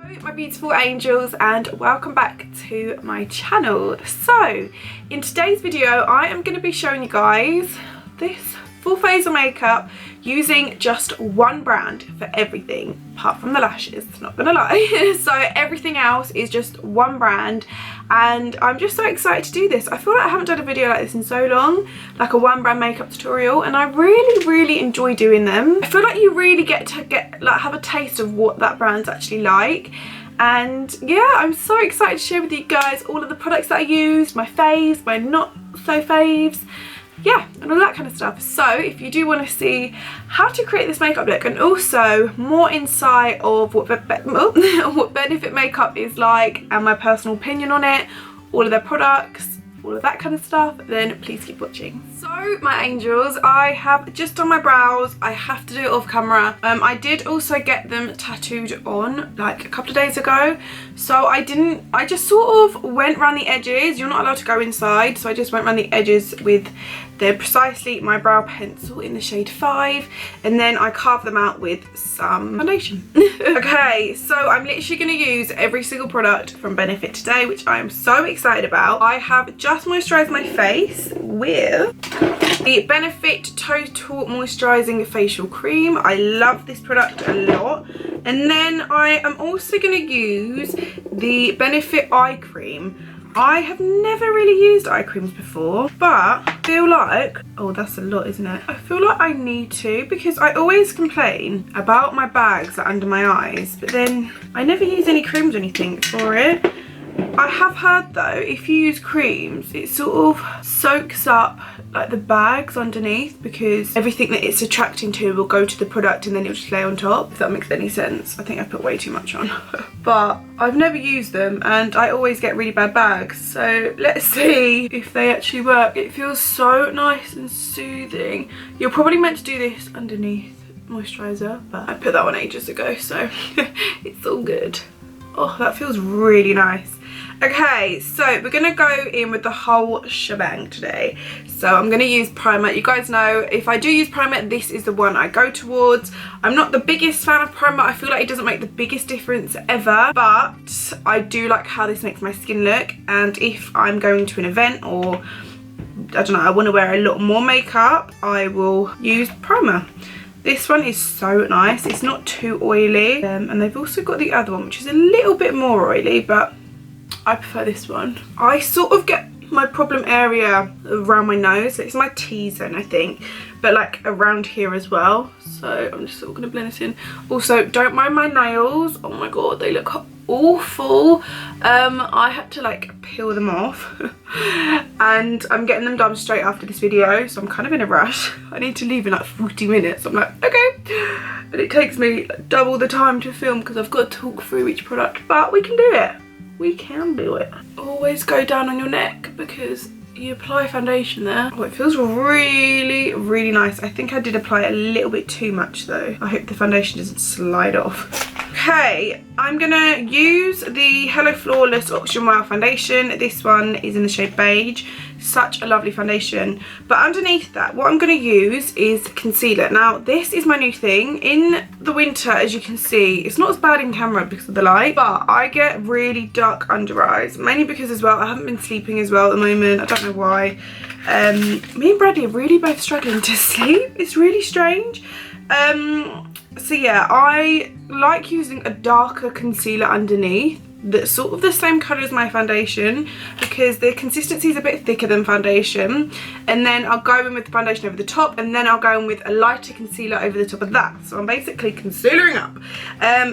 My beautiful angels, and welcome back to my channel. So in today's video I am going to be showing you guys this full face of makeup using just one brand for everything apart from the lashes, not gonna lie. So everything else is just one brand, and I'm just so excited to do this. I feel like I haven't done a video like this in so long, like a one brand makeup tutorial, and I really enjoy doing them. I feel like you really get to have a taste of what that brand's actually like. And yeah, I'm so excited to share with you guys all of the products that I use, my faves, my not so faves, yeah, and all that kind of stuff. So if you do want to see how to create this makeup look, and also more insight of what Benefit makeup is like and my personal opinion on it, all of their products, all of that kind of stuff, then please keep watching. So my angels, I have just done my brows. I have to do it off camera. I did also get them tattooed on like a couple of days ago, so I just sort of went around the edges. You're not allowed to go inside, so I just went around the edges with Precisely my brow pencil in the shade 5, and then I carved them out with some foundation. Okay, so I'm literally going to use every single product from Benefit today, which I am so excited about. I have just moisturised my face with the Benefit Total Moisturising Facial Cream. I love this product a lot. And then I am also going to use the Benefit Eye Cream. I have never really used eye creams before, but I feel like, oh, that's a lot, isn't it? I feel like I need to, because I always complain about my bags that are under my eyes, but then I never use any creams or anything for it. I have heard though, if you use creams, it sort of soaks up like the bags underneath, because everything that it's attracting to will go to the product and then it'll just lay on top, if that makes any sense. I think I put way too much on. But I've never used them and I always get really bad bags, so let's see if they actually work. It feels so nice and soothing. You're probably meant to do this underneath moisturiser, but I put that on ages ago, so it's all good. Oh, that feels really nice. Okay, so we're gonna go in with the whole shebang today. So I'm gonna use primer. You guys know if I do use primer, this is the one I go towards. I'm not the biggest fan of primer. I feel like it doesn't make the biggest difference ever, but I do like how this makes my skin look. And if I'm going to an event, or I don't know, I want to wear a lot more makeup, I will use primer. This one is so nice. It's not too oily, and they've also got the other one which is a little bit more oily, but I prefer this one. I sort of get my problem area around my nose. It's my T-zone, I think, but like around here as well. So I'm just sort of gonna blend this in. Also, don't mind my nails. Oh my god, they look awful. I had to like peel them off and I'm getting them done straight after this video, so I'm kind of in a rush. I need to leave in like 40 minutes. I'm like, okay, and it takes me like double the time to film because I've got to talk through each product, but we can do it. We can do it. Always go down on your neck because you apply foundation there. Oh, it feels really nice. I think I did apply a little bit too much though. I hope the foundation doesn't slide off. Okay, I'm gonna use the Hello Flawless Oxygen Wow foundation. This one is in the shade beige. Such a lovely foundation. But underneath that, what I'm going to use is concealer. Now, this is my new thing. In the winter, as you can see, it's not as bad in camera because of the light, but I get really dark under eyes. Mainly because as well, I haven't been sleeping as well at the moment. I don't know why. Me and Bradley are really both struggling to sleep. It's really strange. So yeah, I like using a darker concealer underneath that's sort of the same colour as my foundation, because the consistency is a bit thicker than foundation, and then I'll go in with the foundation over the top, and then I'll go in with a lighter concealer over the top of that. So I'm basically concealering up.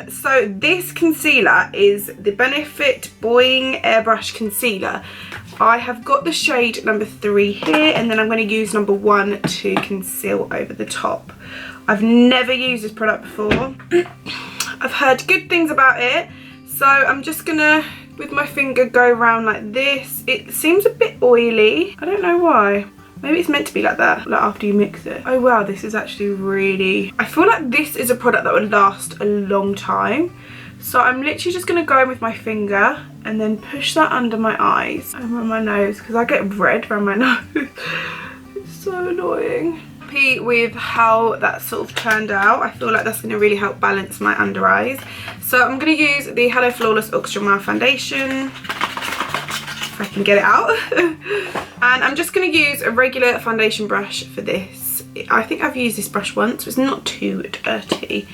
So this concealer is the Benefit Boing Airbrush Concealer. I have got the shade number 3 here, and then I'm going to use number 1 to conceal over the top. I've never used this product before. I've heard good things about it. So I'm just gonna, with my finger, go around like this. It seems a bit oily. I don't know why. Maybe it's meant to be like that, like after you mix it. Oh wow, this is actually really... I feel like this is a product that would last a long time. So I'm literally just gonna go in with my finger and then push that under my eyes and around my nose, because I get red around my nose. It's so annoying. happy with how that sort of turned out. I feel like that's going to really help balance my under eyes. So I'm going to use the Hello Flawless Ultra Mild Foundation, if I can get it out. And I'm just going to use a regular foundation brush for this. I think I've used this brush once, so it's not too dirty.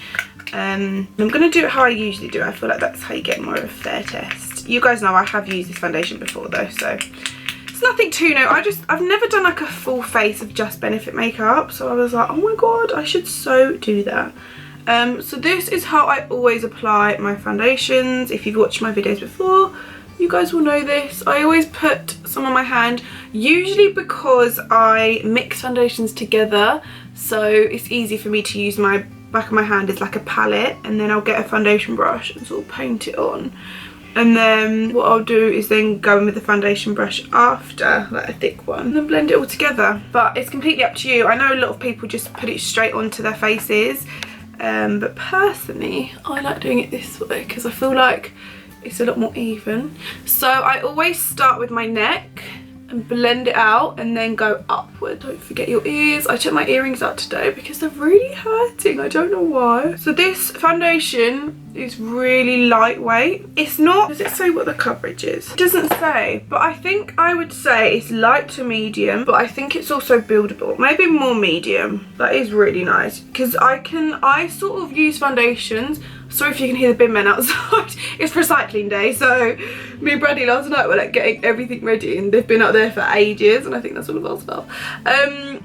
I'm going to do it how I usually do it. I feel like that's how you get more of a fair test. You guys know I have used this foundation before though, so it's nothing too new. I've never done like a full face of just Benefit makeup, so I was like, oh my god, I should so do that. So this is how I always apply my foundations. If you've watched my videos before, you guys will know this. I always put some on my hand, usually because I mix foundations together, so it's easy for me to use my back of my hand as like a palette, and then I'll get a foundation brush and sort of paint it on. And then what I'll do is then go in with the foundation brush after, like a thick one, and then blend it all together. But it's completely up to you. I know a lot of people just put it straight onto their faces, but personally I like doing it this way because I feel like it's a lot more even. So I always start with my neck and blend it out and then go upward. Don't forget your ears. I took my earrings out today because they're really hurting. I don't know why. So this foundation is really lightweight. It's not, does it say what the coverage is? It doesn't say, but I think I would say it's light to medium, but I think it's also buildable. Maybe more medium. That is really nice because I sort of use foundations. Sorry if you can hear the bin men outside. It's recycling day, so me and Bradley last night were like getting everything ready, and they've been out there for ages, and I think that's all of our stuff.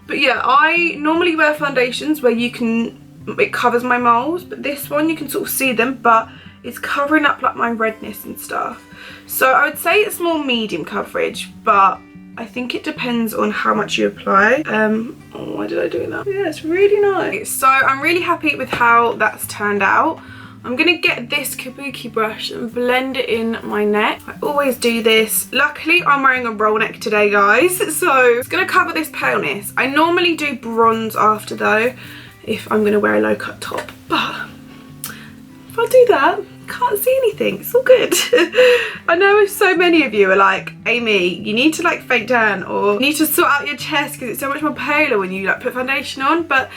But yeah, I normally wear foundations where it covers my moles, but this one you can sort of see them, but it's covering up like my redness and stuff. So I would say it's more medium coverage, but I think it depends on how much you apply. Oh, why did I do that? Yeah, it's really nice. So I'm really happy with how that's turned out. I'm going to get this kabuki brush and blend it in my neck. I always do this. Luckily, I'm wearing a roll neck today, guys, so it's going to cover this paleness. I normally do bronze after, though, if I'm going to wear a low-cut top. But if I do that, I can't see anything. It's all good. I know so many of you are like, Amy, you need to like fake tan, or you need to sort out your chest because it's so much more paler when you like put foundation on, but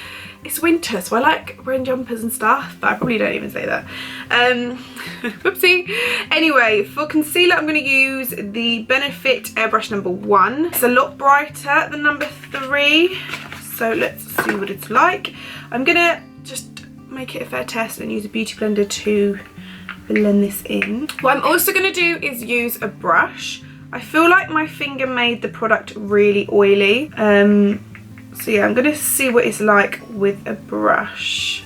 it's winter, so I like wearing jumpers and stuff, but I probably don't even say that. Whoopsie. Anyway, for concealer, I'm going to use the Benefit Airbrush number 1. It's a lot brighter than number 3, so let's see what it's like. I'm going to just make it a fair test and use a beauty blender to blend this in. What I'm also going to do is use a brush. I feel like my finger made the product really oily. So yeah, I'm going to see what it's like with a brush.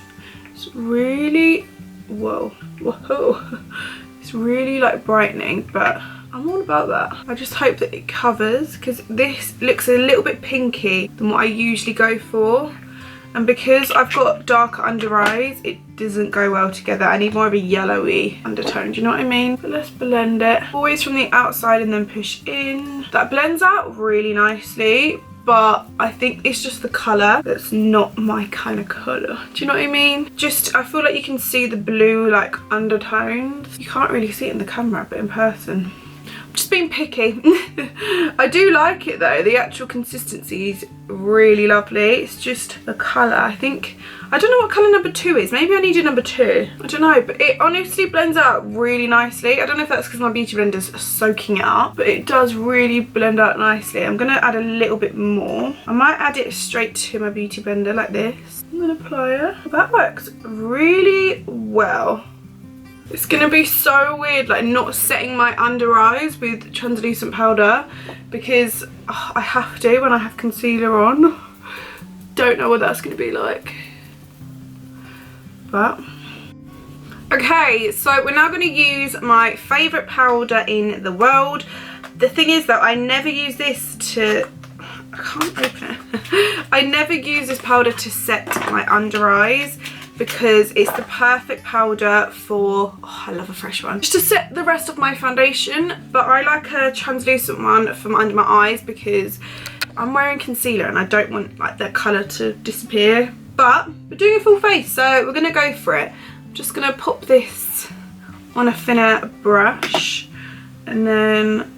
It's really, whoa, it's really like brightening, but I'm all about that. I just hope that it covers, because this looks a little bit pinky than what I usually go for. And because I've got darker under eyes, it doesn't go well together. I need more of a yellowy undertone, do you know what I mean? But let's blend it. Always from the outside and then push in. That blends out really nicely, but I think it's just the colour that's not my kind of colour. Do you know what I mean? Just, I feel like you can see the blue like undertones. You can't really see it in the camera, but in person. I'm just being picky. I do like it though. The actual consistency is really lovely. It's just the colour. I don't know what colour number 2 is. Maybe I need a number 2. I don't know, but it honestly blends out really nicely. I don't know if that's because my beauty blender's soaking it up, but it does really blend out nicely. I'm going to add a little bit more. I might add it straight to my beauty blender like this. I'm going to apply it. That works really well. It's going to be so weird like not setting my under eyes with translucent powder, because I have to when I have concealer on. Don't know what that's going to be like. But okay, so we're now going to use my favourite powder in the world. The thing is though, I never use this to, I can't open it. I never use this powder to set my under eyes, because it's the perfect powder for, oh, I love a fresh one, just to set the rest of my foundation. But I like a translucent one from under my eyes because I'm wearing concealer and I don't want like the colour to disappear. But we're doing a full face, so we're going to go for it. I'm just going to pop this on a thinner brush and then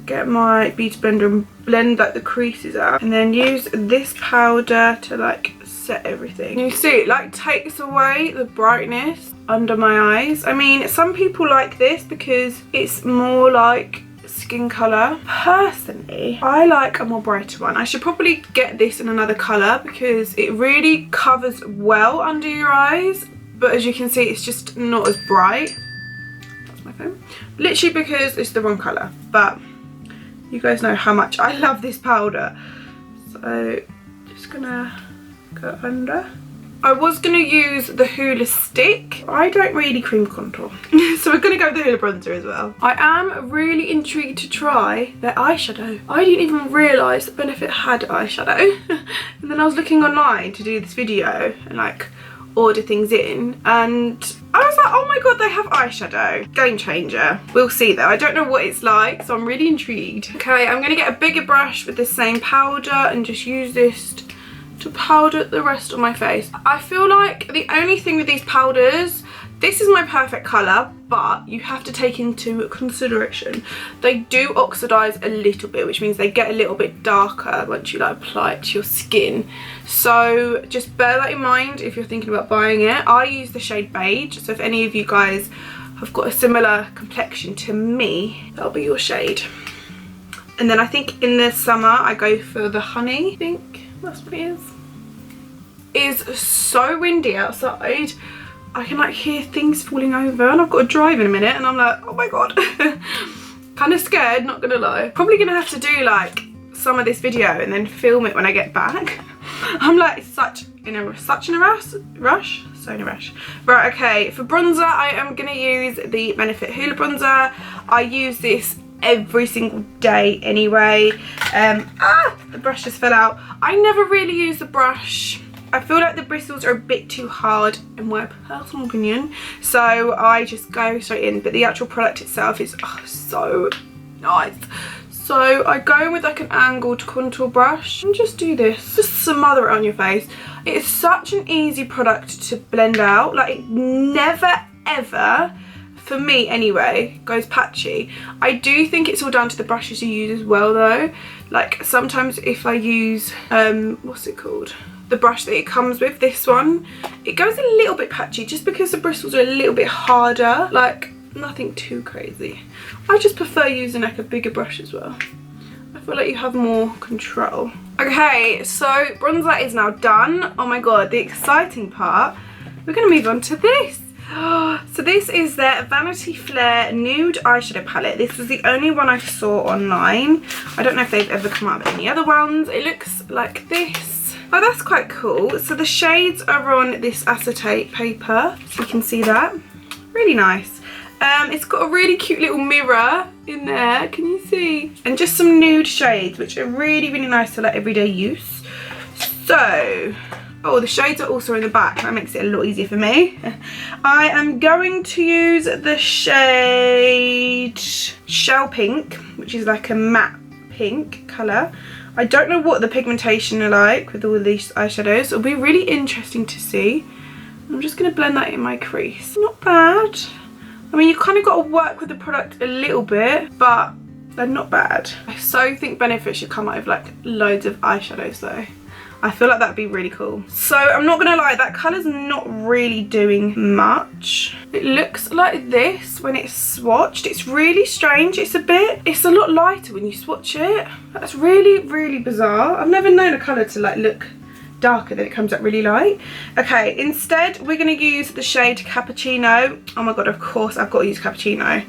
get my beauty blender and blend like the creases out, and then use this powder to like set everything. You see it like takes away the brightness under my eyes. I mean, some people like this because it's more like skin colour. Personally, I like a more brighter one. I should probably get this in another colour because it really covers well under your eyes, but as you can see, it's just not as bright. That's my phone. Literally because it's the wrong colour, but you guys know how much I love this powder. So just gonna go under. I was going to use the Hoola stick. I don't really cream contour. So we're going to go with the Hoola bronzer as well. I am really intrigued to try their eyeshadow. I didn't even realise that Benefit had eyeshadow. And then I was looking online to do this video and like order things in. And I was like, oh my god, they have eyeshadow. Game changer. We'll see though. I don't know what it's like, so I'm really intrigued. Okay, I'm going to get a bigger brush with the same powder and just use this to powder the rest of my face. I feel like the only thing with these powders, this is my perfect colour, but you have to take into consideration they do oxidize a little bit, which means they get a little bit darker once you like apply it to your skin. So just bear that in mind if you're thinking about buying it. I use the shade beige, so if any of you guys have got a similar complexion to me, that'll be your shade. And then I think in the summer I go for the honey. I think that's what it is. It's so windy outside. I can like hear things falling over, and I've got to drive in a minute, and I'm like, oh my god. Kind of scared, not gonna lie. Probably gonna have to do like some of this video and then film it when I get back. I'm like such in a rush. Right, okay, for bronzer I am gonna use the Benefit Hoola bronzer. I use this every single day anyway. The brush just fell out. I never really use the brush. I feel like the bristles are a bit too hard in my personal opinion, so I just go straight in, but the actual product itself is so nice. So I go in with like an angled contour brush and just do this, just smother it on your face. It is such an easy product to blend out. Like, it never ever, for me anyway, goes patchy. I do think it's all down to the brushes you use as well though. Like sometimes if I use what's it called, the brush that it comes with, this one, it goes a little bit patchy just because the bristles are a little bit harder. Like nothing too crazy. I just prefer using like a bigger brush as well. I feel like you have more control. Okay, so bronzer is now done. Oh my god, the exciting part, we're gonna move on to this. So this is their Vanity Fair nude eyeshadow palette. This was the only one I saw online. I don't know if they've ever come out with any other ones. It looks like this. Oh, that's quite cool. So the shades are on this acetate paper, so you can see that. Really nice. It's got a really cute little mirror in there, can you see? And just some nude shades, which are really, really nice for like everyday use. So, oh, the shades are also in the back. That makes it a lot easier for me. I am going to use the shade Shell Pink, which is like a matte pink colour. I don't know what the pigmentation are like with all of these eyeshadows. It'll be really interesting to see. I'm just going to blend that in my crease. Not bad. I mean, you kind of got to work with the product a little bit, but they're not bad. I so think Benefit should come out with like loads of eyeshadows though. I feel like that'd be really cool. So I'm not gonna lie, that colour's not really doing much. It looks like this when it's swatched. It's really strange. It's a lot lighter when you swatch it. That's really, really bizarre. I've never known a colour to like look darker than it comes out really light. Okay, instead we're gonna use the shade Cappuccino. Oh my god, of course I've got to use Cappuccino.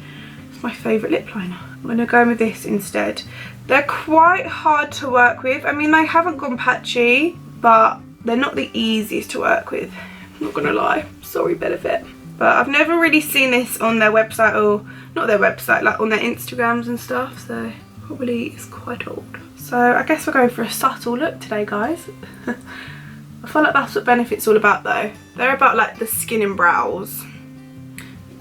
It's my favourite lip liner. I'm gonna go with this instead. They're quite hard to work with. I mean, they haven't gone patchy, but they're not the easiest to work with. I'm not gonna lie. Sorry, Benefit. But I've never really seen this on their website, or not their website, like on their Instagrams and stuff, so probably it's quite old. So I guess we're going for a subtle look today, guys. I feel like that's what Benefit's all about though. They're about like the skin and brows.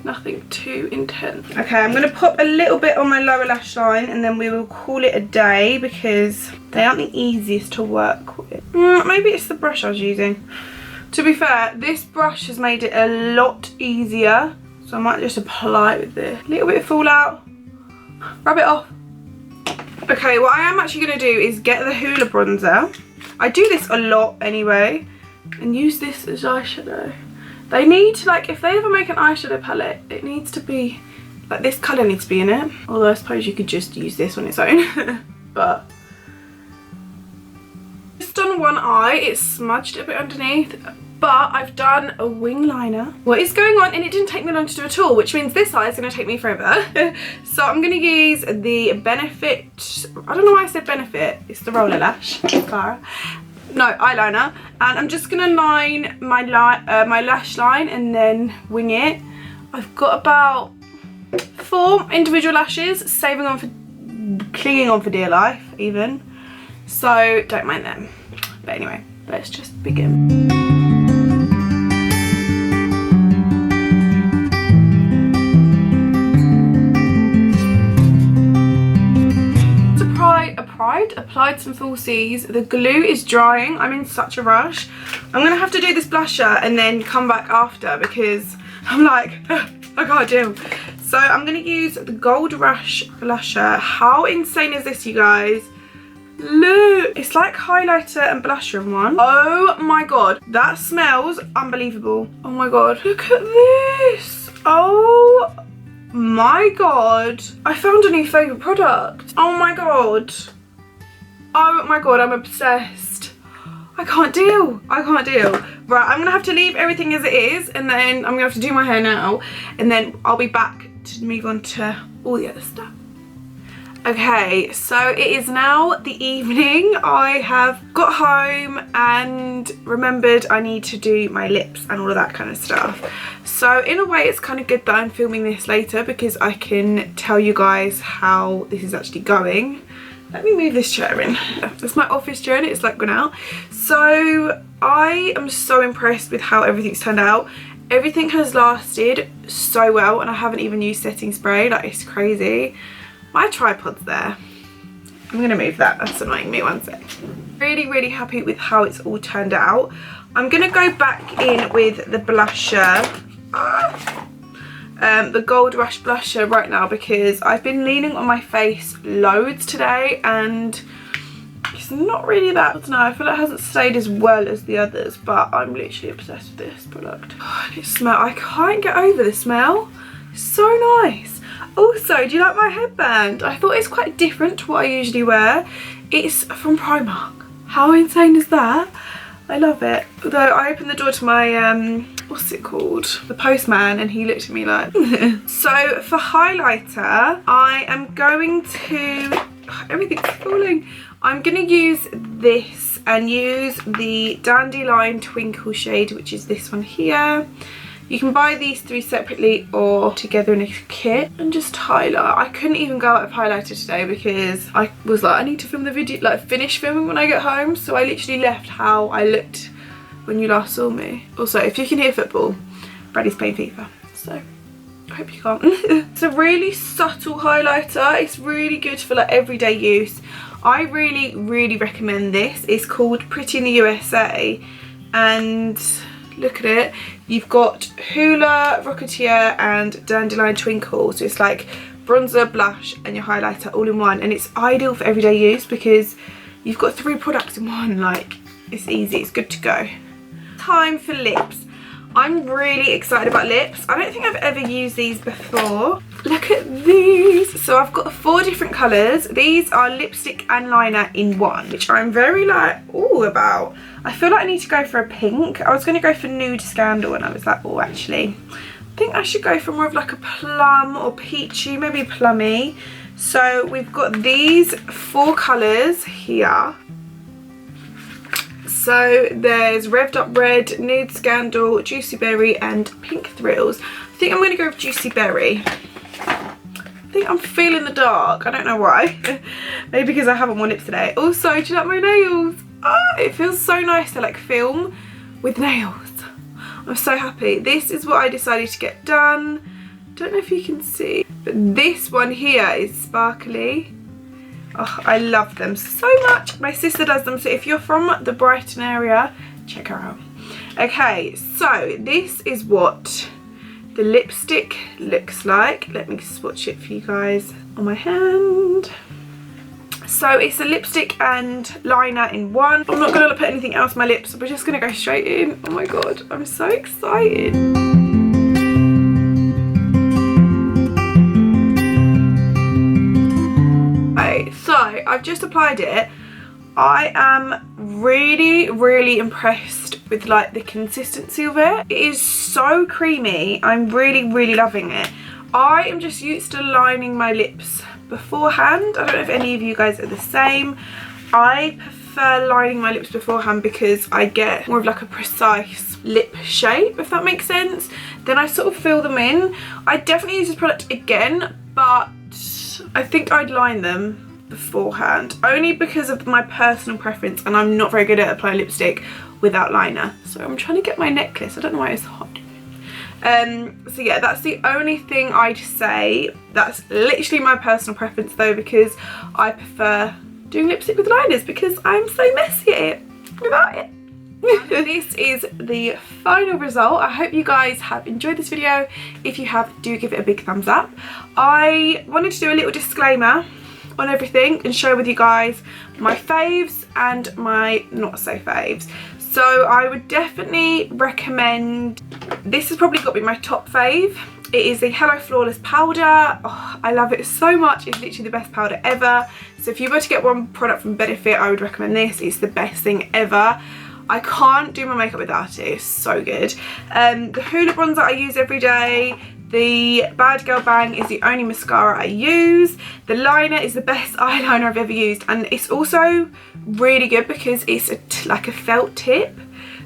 Nothing too intense. Okay, I'm going to pop a little bit on my lower lash line and then we will call it a day because they aren't the easiest to work with. Maybe it's the brush I was using. To be fair, this brush has made it a lot easier. So I might just apply it with this. A little bit of fallout. Rub it off. Okay, what I am actually going to do is get the Hoola bronzer. I do this a lot anyway. And use this as eyeshadow. They need to, like, if they ever make an eyeshadow palette, it needs to be, like, this colour needs to be in it. Although I suppose you could just use this on its own. But just on one eye, it's smudged a bit underneath. But I've done a wing liner. What is going on? And it didn't take me long to do at all, which means this eye is going to take me forever. So I'm going to use the Benefit, I don't know why I said Benefit, it's the roller lash, Clara. No, eyeliner. And I'm just going to line my lash line and then wing it. I've got about 4 individual lashes, clinging on for dear life even. So don't mind them. But anyway, let's just begin. Applied some falsies. The glue is drying. I'm in such a rush. I'm gonna have to do this blusher and then come back after because I'm like, I can't deal. So I'm gonna use the Gold Rush blusher. How insane is this, you guys? Look, it's like highlighter and blusher in one. Oh my god, that smells unbelievable. Oh my god, look at this. Oh my god, I found a new favourite product. Oh my god. Oh my god, I'm obsessed. I can't deal. I can't deal. Right, I'm gonna have to leave everything as it is, and then I'm gonna have to do my hair now, and then I'll be back to move on to all the other stuff. Okay, so it is now the evening. I have got home and remembered I need to do my lips and all of that kind of stuff. So in a way it's kind of good that I'm filming this later because I can tell you guys how this is actually going. Let me move this chair in. That's my office chair and it's like gone out. So I am so impressed with how everything's turned out. Everything has lasted so well and I haven't even used setting spray. Like, it's crazy. My tripod's there. I'm gonna move that. That's annoying me. One sec. Really, really happy with how it's all turned out. I'm gonna go back in with the blusher. The Gold Rush blusher right now because I've been leaning on my face loads today and it's not really that, I don't know, I feel like it hasn't stayed as well as the others, but I'm literally obsessed with this product. It smells, I can't get over the smell. It's so nice. Also, do you like my headband? I thought it's quite different to what I usually wear. It's from Primark. How insane is that? I love it. Although I opened the door to my, what's it called? The postman, and he looked at me like, So for highlighter, I am going to, everything's falling. I'm going to use this and use the Dandelion Twinkle shade, which is this one here. You can buy these 3 separately or together in a kit and just highlight. I couldn't even go out of highlighter today because I was like, I need to film the video, like finish filming when I get home. So I literally left how I looked when you last saw me. Also, if you can hear football, Brady's playing FIFA. So I hope you can't. It's a really subtle highlighter. It's really good for like everyday use. I really, really recommend this. It's called Pretty in the USA and look at it. You've got Hoola, Rocketeer and Dandelion Twinkle. So it's like bronzer, blush and your highlighter all in one. And it's ideal for everyday use because you've got 3 products in one. Like, it's easy, it's good to go. Time for lips. I'm really excited about lips. I don't think I've ever used these before. Look at these. So I've got 4 different colours. These are lipstick and liner in one, which I'm very like, ooh, about. I feel like I need to go for a pink. I was going to go for Nude Scandal and I was like, oh, actually, I think I should go for more of like a plum or peachy, maybe plummy. So we've got these 4 colours here. So there's Revved Up Red, Nude Scandal, Juicy Berry and Pink Thrills. I think I'm going to go with Juicy Berry. I think I'm feeling the dark. I don't know why. Maybe because I haven't worn lips today. Also, do you like my nails? Oh, it feels so nice to like film with nails. I'm so happy. This is what I decided to get done. Don't know if you can see, but this one here is sparkly. Oh, I love them so much. My sister does them, so if you're from the Brighton area, check her out. Okay, so this is what the lipstick looks like. Let me swatch it for you guys on my hand. So it's a lipstick and liner in one. I'm not going to put anything else on my lips. We're just going to go straight in. Oh my god, I'm so excited. Okay, so I've just applied it. I am really impressed with like the consistency of it. It is so creamy. I'm really loving it. I am just used to lining my lips beforehand. I don't know if any of you guys are the same. I prefer lining my lips beforehand because I get more of like a precise lip shape, if that makes sense. Then I sort of fill them in. I definitely use this product again, but I think I'd line them beforehand, only because of my personal preference, and I'm not very good at applying lipstick without liner. So I'm trying to get my necklace. I don't know why it's hot. So yeah, that's the only thing I'd say. That's literally my personal preference though, because I prefer doing lipstick with liners because I'm so messy at it without it. This is the final result. I hope you guys have enjoyed this video. If you have, do give it a big thumbs up. I wanted to do a little disclaimer on everything and share with you guys my faves and my not so faves. So I would definitely recommend, this has probably got to be my top fave. It is the Hello Flawless powder. Oh, I love it so much. It's literally the best powder ever. So if you were to get one product from Benefit, I would recommend this. It's the best thing ever. I can't do my makeup without it. It's so good. The Hoola bronzer I use every day. The Bad Girl Bang is the only mascara I use. The liner is the best eyeliner I've ever used, and it's also really good because it's like a felt tip,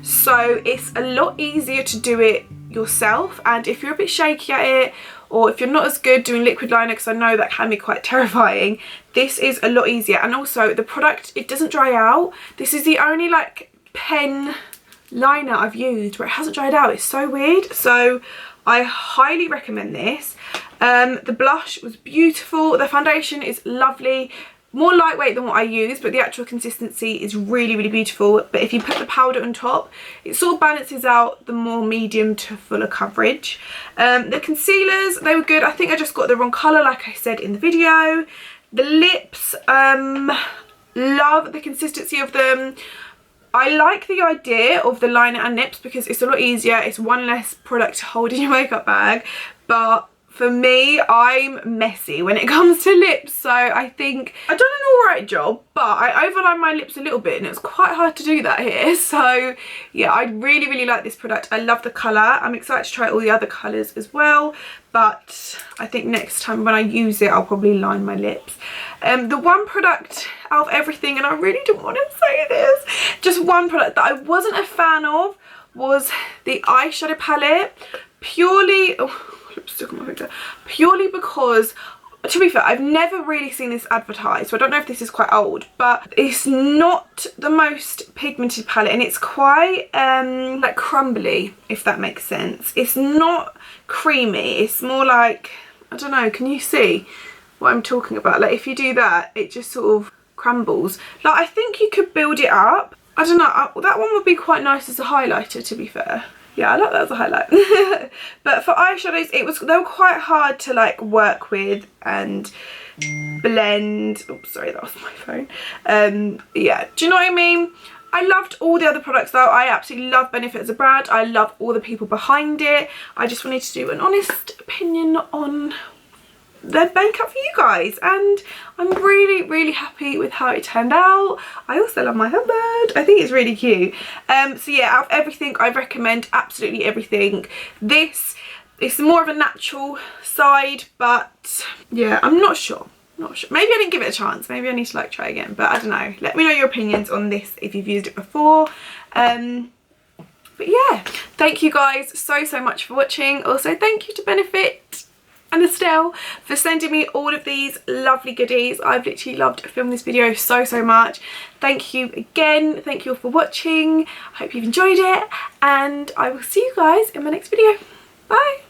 so it's a lot easier to do it yourself. And if you're a bit shaky at it, or if you're not as good doing liquid liner, because I know that can be quite terrifying, this is a lot easier. And also the product, it doesn't dry out. This is the only like pen liner I've used where it hasn't dried out. It's so weird. So I highly recommend this. The blush was beautiful. The foundation is lovely. More lightweight than what I use, but the actual consistency is really beautiful. But if you put the powder on top, it sort of balances out the more medium to fuller coverage. The concealers, they were good. I think I just got the wrong colour, like I said in the video. The lips, love the consistency of them. I like the idea of the liner and lips because it's a lot easier. It's one less product to hold in your makeup bag. But for me, I'm messy when it comes to lips. So I think I've done an alright job, but I overlined my lips a little bit and it's quite hard to do that here. So yeah, I really like this product. I love the colour. I'm excited to try all the other colours as well. But I think next time when I use it, I'll probably line my lips. The one product out of everything, and I really didn't want to say this, just one product that I wasn't a fan of was the eyeshadow palette. Purely, oh, lipstick on my finger. Purely because, to be fair, I've never really seen this advertised, so I don't know if this is quite old, but it's not the most pigmented palette, and it's quite like crumbly, if that makes sense. It's not creamy, it's more like, I don't know, can you see what I'm talking about? Like if you do that, it just sort of crumbles. Like I think you could build it up. I don't know, that one would be quite nice as a highlighter, to be fair. Yeah, I like that as a highlight. But for eyeshadows, they were quite hard to like work with and blend. Oops, sorry, that was my phone. Yeah, do you know what I mean? I loved all the other products though. I absolutely love Benefit as a brand. I love all the people behind it. I just wanted to do an honest opinion on their makeup for you guys, and I'm really happy with how it turned out. I also love my headband. I think it's really cute. So yeah, out of everything, I recommend absolutely everything. This is more of a natural side, but yeah, I'm not sure. Maybe I didn't give it a chance. Maybe I need to like try again, but I don't know. Let me know your opinions on this if you've used it before. But yeah, thank you guys so much for watching. Also, thank you to Benefit and Estelle for sending me all of these lovely goodies. I've literally loved filming this video so much. Thank you again. Thank you all for watching. I hope you've enjoyed it, and I will see you guys in my next video. Bye.